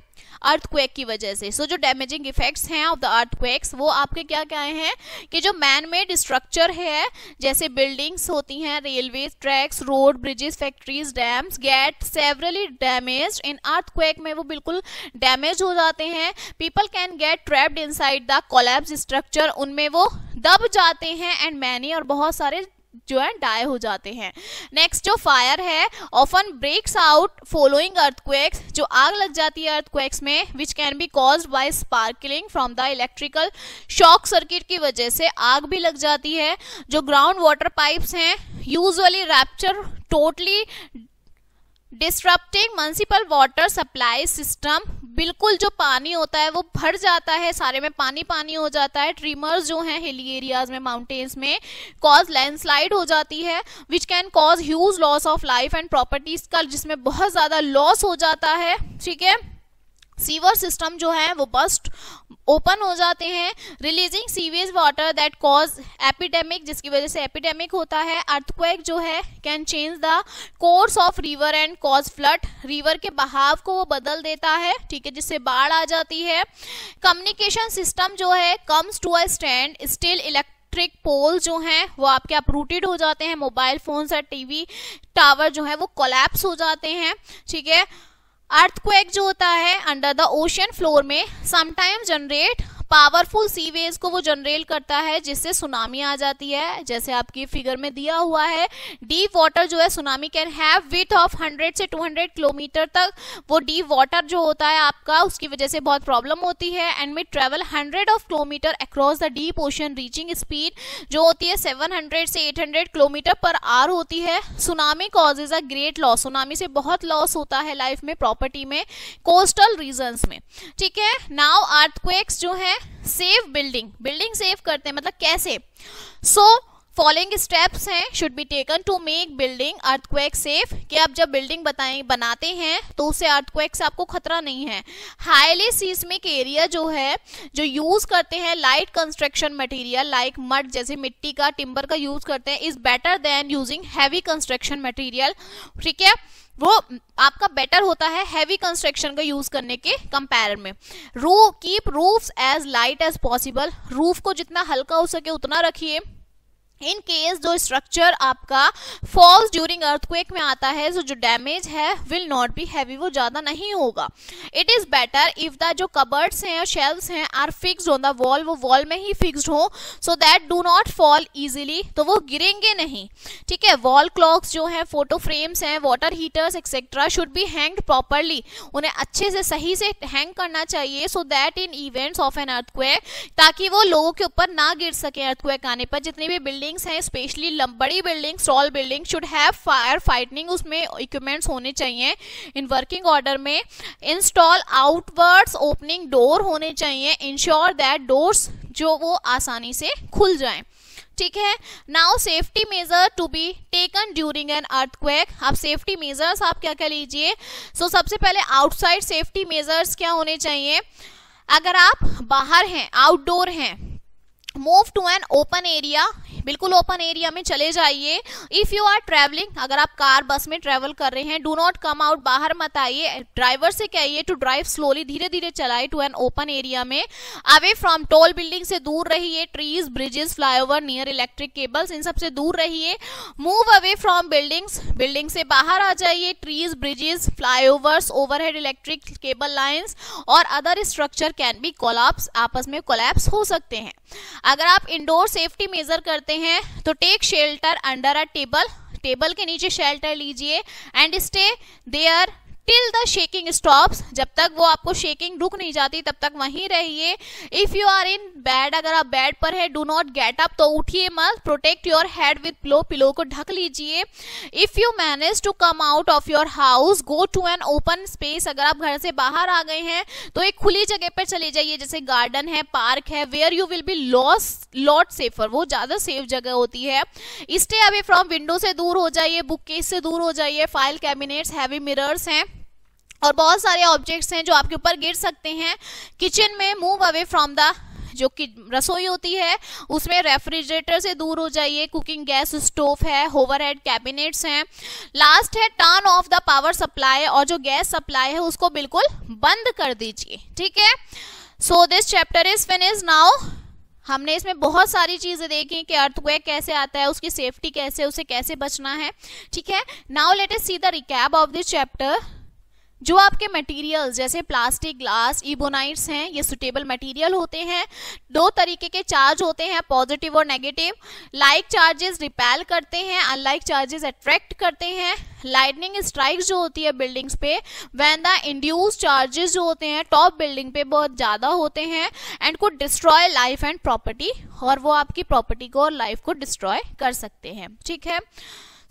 अर्थक्वेक की वजह से। सो जो डैमेजिंग इफेक्ट्स हैं ऑफ द अर्थक्वेक्स वो आपके क्या क्या हैं कि जो मैन मेड स्ट्रक्चर है जैसे बिल्डिंग्स होती हैं, railway tracks, road, bridges, factories, dams get severely damaged in earthquake में, वो बिल्कुल डैमेज हो जाते हैं। People can get trapped inside the collapse structure, उनमें वो दब जाते हैं, एंड मैनी, और बहुत सारे जो है डाई हो जाते हैं। नेक्स्ट जो फायर है often breaks out following earthquakes, जो आग लग जाती है अर्थक्वेक्स में, which can be caused by sparkling from the electrical शॉक सर्किट की वजह से आग भी लग जाती है। जो ग्राउंड वाटर पाइप्स हैं usually rupture totally disrupting municipal water supply system, बिल्कुल जो पानी होता है वो भर जाता है, सारे में पानी पानी हो जाता है। ट्रिमर्स जो हैं हिली एरियाज में, माउंटेन्स में, कॉज लैंडस्लाइड हो जाती है, which can cause huge loss of life and properties का, जिसमें बहुत ज्यादा लॉस हो जाता है, ठीक है। सीवर सिस्टम जो है वो बस्ट ओपन हो जाते हैं, releasing sewage water that cause epidemic, जिसकी वजह से एपिडेमिक होता है। अर्थक्वेक जो है can change the course of river and cause flood, river के बहाव को वो बदल देता है, ठीक है, जिससे बाढ़ आ जाती है। कम्युनिकेशन सिस्टम जो है comes to a standstill, electric pole जो हैं वो आपके अपरूटेड हो जाते हैं, मोबाइल फोन्स और टीवी टावर जो है वो कोलैप्स हो जाते हैं, ठीक है। अर्थक्वेक जो होता है अंडर द ओशन फ्लोर में समटाइम्स जनरेट पावरफुल सी वेव्स को वो जनरेट करता है जिससे सुनामी आ जाती है। जैसे आपकी फिगर में दिया हुआ है, डीप वाटर जो है tsunami can have width of 100 से 200 किलोमीटर तक। वो डीप वाटर जो होता है आपका, उसकी वजह से बहुत प्रॉब्लम होती है एंड में travel 100 of kilometre across the deep ocean, reaching speed जो होती है 700 से 800 किलोमीटर पर आवर होती है। Tsunami causes a great loss, tsunami से बहुत लॉस होता है लाइफ में, प्रॉपर्टी में, कोस्टल रीजन्स में, ठीक है। नाउ अर्थक्वेक्स जो है सेव बिल्डिंग, बिल्डिंग सेव करते हैं, मतलब कैसे? सो फॉलोइंग स्टेप्स हैं should be taken to make building earthquake safe, कि आप जब बिल्डिंग बनाते हैं तो उससे अर्थक्वेक से आपको खतरा नहीं है। हाईली सीस्मिक एरिया जो है, जो यूज करते हैं light construction material like mud, जैसे मिट्टी का, टिम्बर का यूज करते हैं, is better than using heavy construction material, ठीक है। वो आपका बेटर होता है हैवी कंस्ट्रक्शन का यूज करने के कंपेयर में। Keep roofs as light as possible, roof को जितना हल्का हो सके उतना रखिए। इन केस जो स्ट्रक्चर आपका फॉल्स ड्यूरिंग अर्थक्वेक में आता है, जो डैमेज है विल नॉट बी हैवी, वो ज्यादा नहीं होगा। It is better if the जो कबर्ड्स हैं और शेल्व्स हैं are fixed on the wall, वो वॉल में ही फिक्स्ड हो, so that do not fall easily, तो वो गिरेंगे नहीं, ठीक है। वॉल क्लॉक्स जो है, फोटो फ्रेम्स हैं, water heaters etcetera should be hanged properly, उन्हें अच्छे से सही से हैंग करना चाहिए, so that in events of an earthquake, ताकि वो लोगों के ऊपर ना गिर सके अर्थक्वेक आने पर। जितनी भी बिल्डिंग हैं, स्पेशली बड़ी building, tall building, should have fire fighting, उसमें इक्विपमेंट्स होने चाहिए इन वर्किंग ऑर्डर में। इंस्टॉल आउटवर्ड्स ओपनिंग डोर होने चाहिए, इंश्योर दैट डोर्स जो वो आसानी से खुल जाएं, ठीक है। Now safety measure to be taken during an earthquake, आप सेफ्टी मेजर्स आप क्या क्या लीजिए? सो सबसे पहले आउटसाइड सेफ्टी मेजर्स क्या होने चाहिए? अगर आप बाहर हैं, आउटडोर हैं, move to an open area, बिल्कुल ओपन एरिया में चले जाइए। इफ यू आर ट्रेवलिंग, अगर आप कार बस में ट्रेवल कर रहे हैं, डू नॉट कम आउट, बाहर मत आइए, ड्राइवर से कहिए टू ड्राइव स्लोली, धीरे धीरे चलाए टू एन ओपन एरिया में। अवे फ्रॉम टॉल बिल्डिंग, से दूर रहिए, trees, bridges, flyover, near electric cables, इन सब से दूर रहिए। Move away from buildings, building से बाहर आ जाइए, trees, bridges, flyovers, overhead electric cable lines और other structure can be collapse, आपस में कोलैप्स हो सकते हैं। अगर आप इंडोर सेफ्टी मेजर करते हैं तो take shelter under a table, table के नीचे शेल्टर लीजिए and stay there till the shaking stops, जब तक वो आपको शेकिंग रुक नहीं जाती तब तक वहीं रहिए। If you are in bed, अगर आप बेड पर है, डू नॉट गेट अप, तो उठिए मत। Protect your head with pillow, pillow को ढक लीजिए। If you manage to come out of your house, go to an open space, अगर आप घर से बाहर आ गए हैं तो एक खुली जगह पर चले जाइए, जैसे गार्डन है, पार्क है, where you will be lot safer, वो ज्यादा सेफ जगह होती है। स्टे अवे फ्रॉम विंडो से दूर हो जाइए, बुक केस से दूर हो जाइए, फाइल कैबिनेट्स, हैवी मिरर्स हैं और बहुत सारे ऑब्जेक्ट्स हैं जो आपके ऊपर गिर सकते हैं। किचन में मूव अवे फ्रॉम द, जो कि रसोई होती है उसमें रेफ्रिजरेटर से दूर हो जाइए, कुकिंग गैस स्टोव है, ओवरहेड कैबिनेट्स हैं। लास्ट है turn off the power supply, और जो गैस सप्लाई है उसको बिल्कुल बंद कर दीजिए, ठीक है। So this chapter is finished now. हमने इसमें बहुत सारी चीजें देखी कि अर्थक्वेक कैसे आता है, उसकी सेफ्टी कैसे, उसे कैसे बचना है, ठीक है। Now let us see the recap of this chapter. जो आपके मटेरियल्स जैसे प्लास्टिक, ग्लास, इबोनाइट्स हैं, ये सुटेबल मटेरियल होते हैं। दो तरीके के चार्ज होते हैं, पॉजिटिव और नेगेटिव। लाइक चार्जेस रिपेल करते हैं, अनलाइक चार्जेस अट्रैक्ट करते हैं। लाइटनिंग स्ट्राइक्स जो होती है बिल्डिंग्स पे, व्हेन द इंड्यूस चार्जेस जो होते हैं टॉप बिल्डिंग पे बहुत ज्यादा होते हैं and could destroy life and property, और वो आपकी प्रॉपर्टी को और लाइफ को डिस्ट्रॉय कर सकते हैं, ठीक है।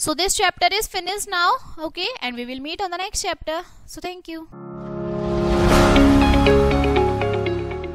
So this chapter is finished now, okay, and we will meet on the next chapter. So thank you.